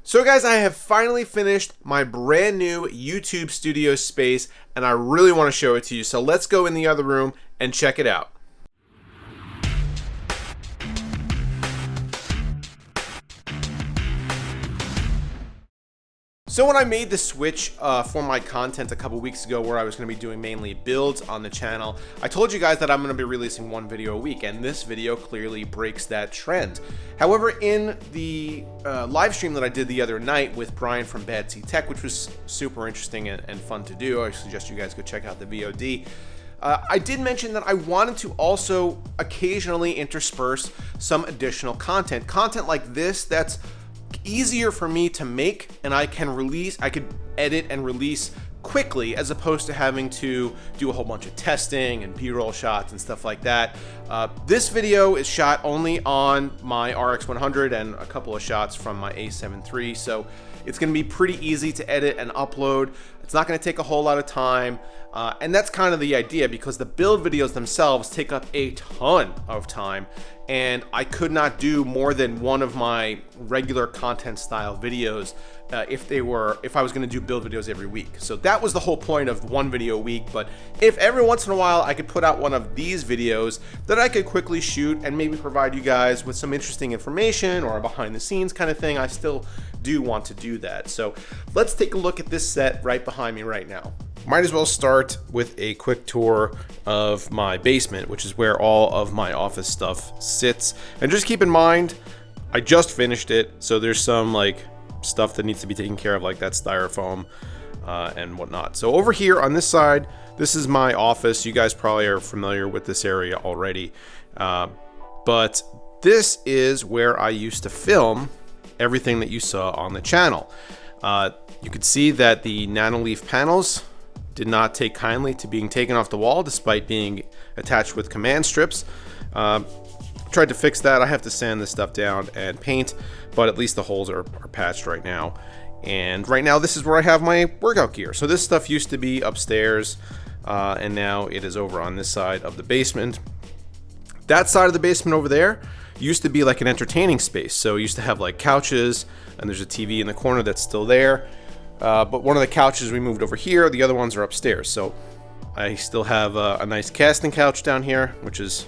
So guys, I have finally finished my brand new YouTube studio space and I really want to show it to you. So let's go in the other room and check it out. So when I made the switch for my content a couple weeks ago where I was going to be doing mainly builds on the channel, I told you guys that I'm going to be releasing one video a week, and this video clearly breaks that trend. However, in the live stream that I did the other night with Brian from Bad Sea Tech, which was super interesting and fun to do, I suggest you guys go check out the VOD. I did mention that I wanted to also occasionally intersperse some additional content like this that's easier for me to make, and I could edit and release quickly as opposed to having to do a whole bunch of testing and B-roll shots and stuff like that. This video is shot only on my RX 100 and a couple of shots from my A7 III, so it's going to be pretty easy to edit and upload. It's not going to take a whole lot of time, and that's kind of the idea, because the build videos themselves take up a ton of time, and I could not do more than one of my regular content style videos if I was going to do build videos every week. So that was the whole point of one video a week. But if every once in a while I could put out one of these videos that I could quickly shoot and maybe provide you guys with some interesting information or a behind the scenes kind of thing, I still do want to do that. So let's take a look at this set right behind me right now. Might as well start with a quick tour of my basement, which is where all of my office stuff sits. And just keep in mind, I just finished it, so there's some like stuff that needs to be taken care of, like that styrofoam and whatnot. So over here on this side, this is my office. You guys probably are familiar with this area already, but this is where I used to film everything that you saw on the channel. You could see that the nanoleaf panels did not take kindly to being taken off the wall despite being attached with command strips. Tried to fix that. I have to sand this stuff down and paint, but at least the holes are patched right now. And right now this is where I have my workout gear. So this stuff used to be upstairs, and now it is over on this side of the basement. That side of the basement over there used to be like an entertaining space. So it used to have like couches, and there's a TV in the corner that's still there. But one of the couches we moved over here, the other ones are upstairs. So I still have a nice casting couch down here, which is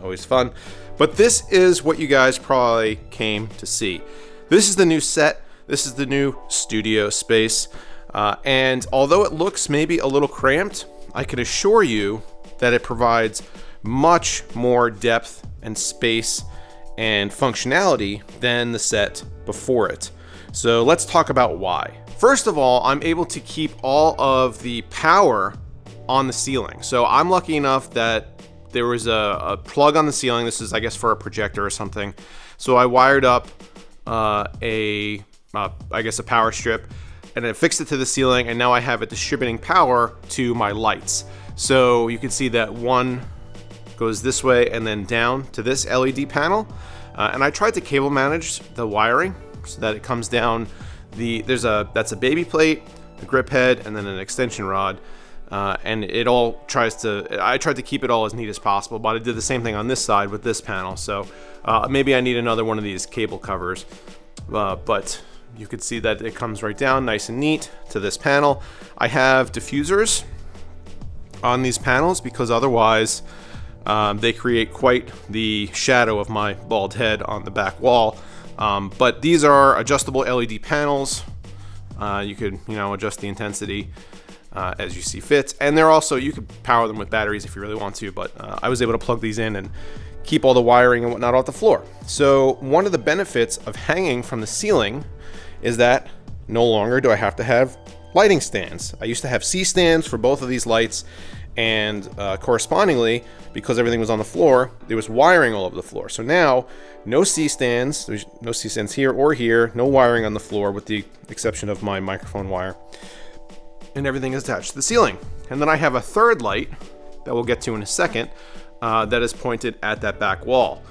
always fun. But this is what you guys probably came to see. This is the new set. This is the new studio space. And although it looks maybe a little cramped, I can assure you that it provides much more depth and space and functionality than the set before it. So let's talk about why. First of all, I'm able to keep all of the power on the ceiling. So I'm lucky enough that there was a plug on the ceiling. This is, I guess, for a projector or something. So I wired up I guess a power strip, and I fixed it to the ceiling, and now I have it distributing power to my lights. So you can see that one goes this way and then down to this LED panel. And I tried to cable manage the wiring so that it comes down. That's a baby plate, a grip head, and then an extension rod. And I tried to keep it all as neat as possible, but I did the same thing on this side with this panel. So maybe I need another one of these cable covers, but you could see that it comes right down nice and neat to this panel. I have diffusers on these panels because otherwise they create quite the shadow of my bald head on the back wall. But these are adjustable LED panels. You could, adjust the intensity as you see fit, and they're also, you could power them with batteries if you really want to, but I was able to plug these in and keep all the wiring and whatnot off the floor. So one of the benefits of hanging from the ceiling is that no longer do I have to have lighting stands. I used to have C stands for both of these lights, and correspondingly, because everything was on the floor, there was wiring all over the floor. So now, no C stands, there's no C stands here or here, no wiring on the floor with the exception of my microphone wire. And everything is attached to the ceiling. And then I have a third light that we'll get to in a second that is pointed at that back wall.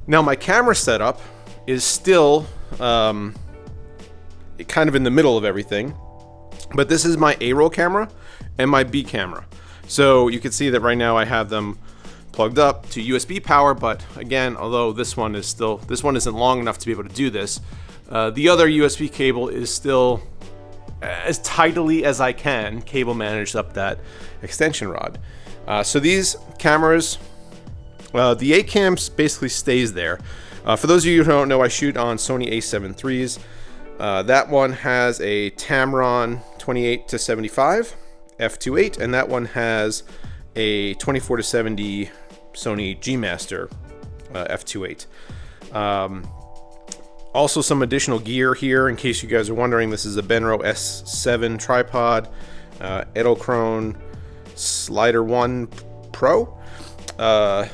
Now my camera setup is still kind of in the middle of everything, but this is my A-roll camera and my B camera. So you can see that right now I have them plugged up to USB power, but again, although this one isn't long enough to be able to do this, The other USB cable is still as tidily as I can cable managed up that extension rod. So these cameras, the 8 cams basically stays there. For those of you who don't know, I shoot on Sony a7 IIIs. That one has a Tamron 28-75 f2.8, and that one has a 24-70 Sony G Master f2.8. Also some additional gear here in case you guys are wondering. This is a Benro S7 tripod, Edelkrone Slider 1 Pro, a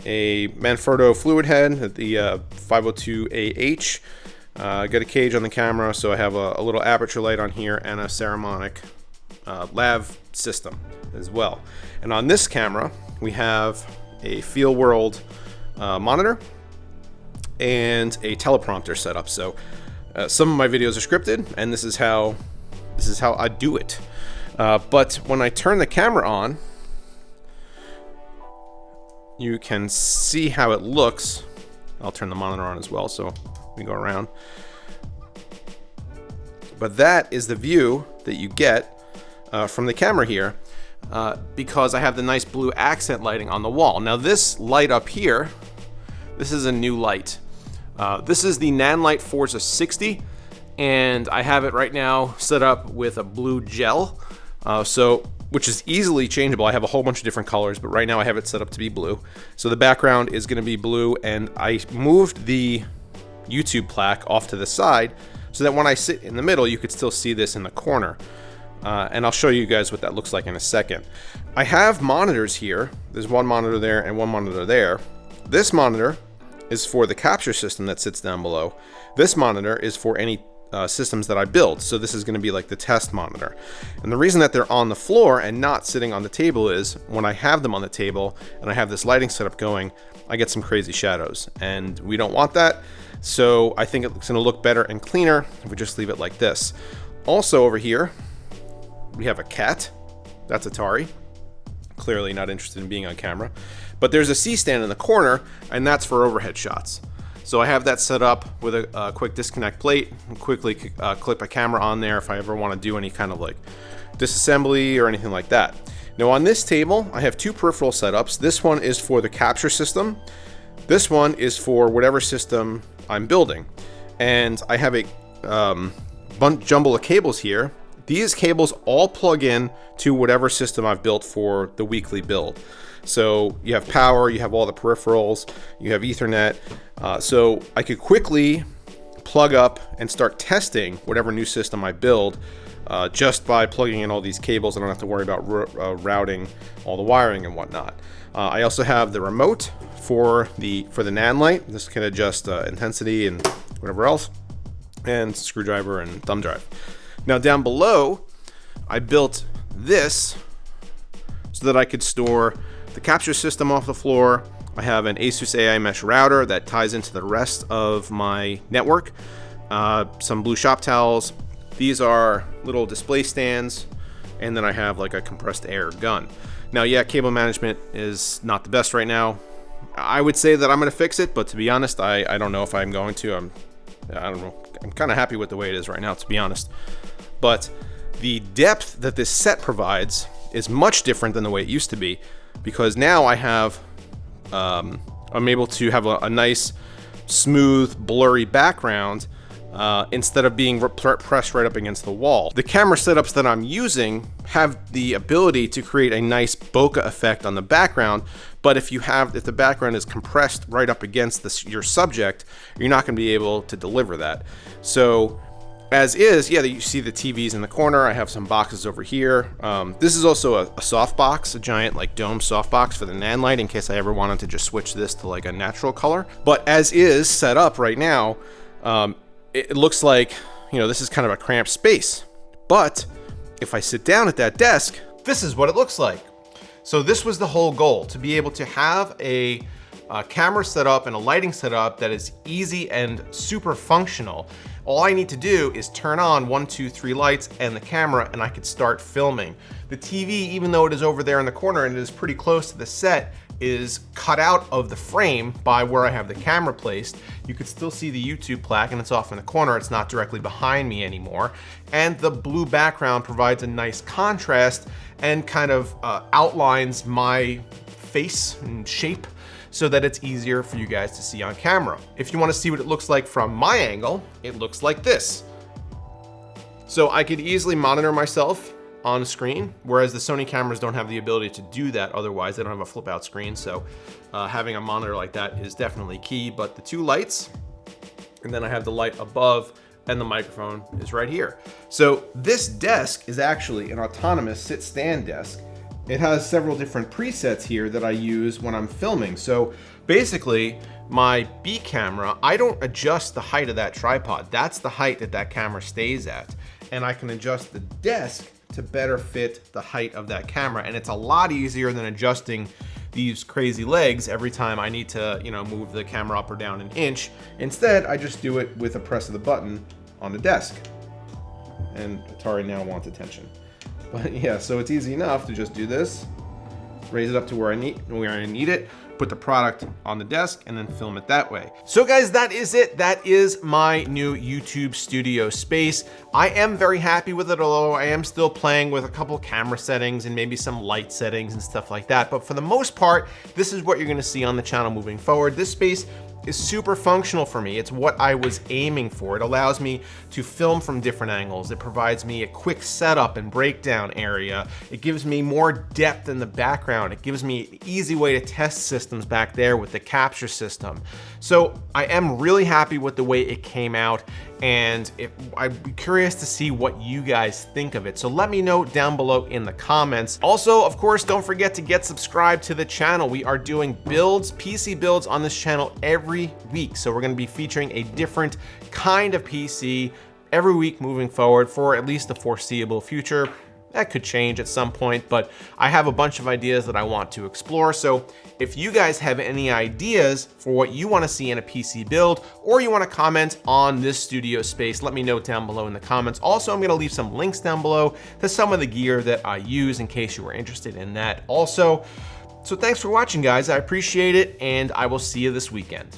Manfrotto fluid head, the 502AH. Got a cage on the camera, so I have a little aperture light on here and a Saramonic lav system as well. And on this camera, we have a Feel World monitor and a teleprompter setup. So some of my videos are scripted, and this is how I do it. But when I turn the camera on, you can see how it looks. I'll turn the monitor on as well, so we go around. But that is the view that you get from the camera here, because I have the nice blue accent lighting on the wall. Now this light up here, this is a new light. This is the Nanlite Forza 60, and I have it right now set up with a blue gel, which is easily changeable. I have a whole bunch of different colors, but right now I have it set up to be blue. So the background is going to be blue, and I moved the YouTube plaque off to the side so that when I sit in the middle, you could still see this in the corner. And I'll show you guys what that looks like in a second. I have monitors here. There's one monitor there and one monitor there. This monitor is for the capture system that sits down below. This monitor is for any systems that I build. So this is going to be like the test monitor. And the reason that they're on the floor and not sitting on the table is when I have them on the table and I have this lighting setup going, I get some crazy shadows, and we don't want that. So I think it's going to look better and cleaner if we just leave it like this. Also over here, we have a cat. That's Atari. Clearly not interested in being on camera. But there's a C-stand in the corner, and that's for overhead shots. So I have that set up with a quick disconnect plate, and quickly clip a camera on there if I ever want to do any kind of like disassembly or anything like that. Now on this table, I have two peripheral setups. This one is for the capture system. This one is for whatever system I'm building. And I have a jumble of cables here. These cables all plug in to whatever system I've built for the weekly build. So you have power, you have all the peripherals, you have Ethernet. So I could quickly plug up and start testing whatever new system I build just by plugging in all these cables. I don't have to worry about routing all the wiring and whatnot. I also have the remote for the Nanlite. This can adjust intensity and whatever else, and screwdriver and thumb drive. Now down below, I built this so that I could store the capture system off the floor. I have an Asus AI mesh router that ties into the rest of my network. Some blue shop towels. These are little display stands, and then I have like a compressed air gun. Now, yeah, cable management is not the best right now. I would say that I'm going to fix it, but to be honest, I don't know if I'm going to. I don't know. I'm kind of happy with the way it is right now, to be honest. But the depth that this set provides is much different than the way it used to be, because now I have, I'm able to have a nice, smooth, blurry background instead of being pressed right up against the wall. The camera setups that I'm using have the ability to create a nice bokeh effect on the background, but if the background is compressed right up against your subject, you're not going to be able to deliver that. So as is, yeah, you see the TVs in the corner. I have some boxes over here. This is also a soft box, a giant like dome soft box for the Nanlite in case I ever wanted to just switch this to like a natural color. But as is set up right now, it looks like, you know, this is kind of a cramped space. But if I sit down at that desk, this is what it looks like. So this was the whole goal, to be able to have a camera set up and a lighting set up that is easy and super functional. All I need to do is turn on 1, 2, 3 lights and the camera, and I could start filming. The TV, even though it is over there in the corner and it is pretty close to the set, is cut out of the frame by where I have the camera placed. You can still see the YouTube plaque, and it's off in the corner. It's not directly behind me anymore. And the blue background provides a nice contrast and kind of outlines my face and shape so that it's easier for you guys to see on camera. If you want to see what it looks like from my angle, it looks like this. So I could easily monitor myself on a screen, whereas the Sony cameras don't have the ability to do that otherwise. They don't have a flip out screen, so having a monitor like that is definitely key. But the two lights, and then I have the light above, and the microphone is right here. So this desk is actually an autonomous sit-stand desk. It has several different presets here that I use when I'm filming. So basically, my B camera, I don't adjust the height of that tripod. That's the height that that camera stays at. And I can adjust the desk to better fit the height of that camera. And it's a lot easier than adjusting these crazy legs every time I need to, move the camera up or down an inch. Instead, I just do it with a press of the button on the desk. And Atari now wants attention. But yeah, so it's easy enough to just do this, raise it up to where I need it, put the product on the desk, and then film it that way. So guys, that is it. That is my new YouTube studio space. I am very happy with it, although I am still playing with a couple camera settings and maybe some light settings and stuff like that. But for the most part, this is what you're gonna see on the channel moving forward. This space is super functional for me. It's what I was aiming for. It allows me to film from different angles. It provides me a quick setup and breakdown area. It gives me more depth in the background. It gives me an easy way to test systems back there with the capture system. So I am really happy with the way it came out, and I'd be curious to see what you guys think of it. So let me know down below in the comments. Also, of course, don't forget to get subscribed to the channel. We are doing builds, PC builds on this channel every week. So we're gonna be featuring a different kind of PC every week moving forward for at least the foreseeable future. That could change at some point, but I have a bunch of ideas that I want to explore. So if you guys have any ideas for what you want to see in a PC build, or you want to comment on this studio space, let me know down below in the comments. Also, I'm going to leave some links down below to some of the gear that I use in case you were interested in that also. So thanks for watching, guys. I appreciate it, and I will see you this weekend.